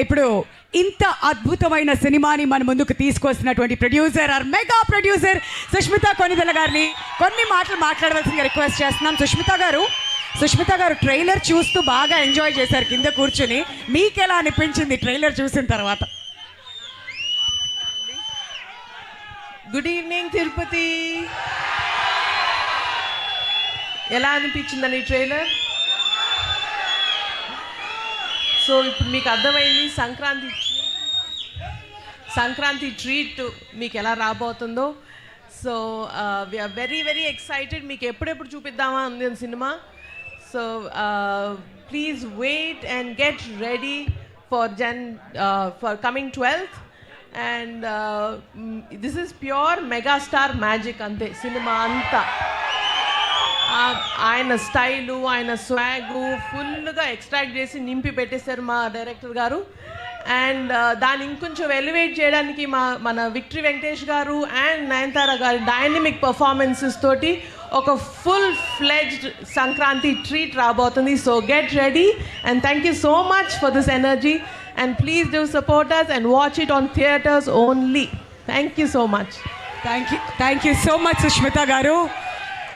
ఇప్పుడు ఇంత అద్భుతమైన సినిమాని మన ముందుకు తీసుకొస్తున్నటువంటి producer or mega producer Sushmita Konidela గారిని కొన్ని మాటలు మాట్లాడవలసిందిగా రిక్వెస్ట్ చేస్తున్నాం. సుష్మిత గారు ట్రైలర్ చూస్తూ బాగా ఎంజాయ్ చేశారు కింద కూర్చుని. మీకు ఎలా అనిపించింది ట్రైలర్ చూసిన తర్వాత? Good evening Tirupati. ఎలా అనిపించిందని ట్రైలర్? సో ఇప్పుడు మీకు అర్థమైంది సంక్రాంతి ట్రీట్ మీకు ఎలా రాబోతుందో. So we are very very excited. మీకు ఎప్పుడెప్పుడు చూపిద్దామా ఉంది cinema. So please wait and get ready for coming 12th. And this is pure megastar magic అంతే సినిమా అంతా. ఆయన స్టైలు, ఆయన స్వాగు ఫుల్గా ఎక్స్ట్రాక్ట్ చేసి నింపి పెట్టేశారు మా డైరెక్టర్ గారు. అండ్ దాన్ని ఇంకొంచెం ఎలివేట్ చేయడానికి మన విక్టరీ వెంకటేష్ గారు అండ్ నయనతార గారి డైనమిక్ పర్ఫార్మెన్సెస్ తోటి ఒక ఫుల్ ఫ్లెడ్జ్డ్ సంక్రాంతి ట్రీట్ రాబోతుంది. So get ready and thank you so much for this energy and please do support us and watch it on theaters only. Thank you so much. Thank you so much Sushmita గారు.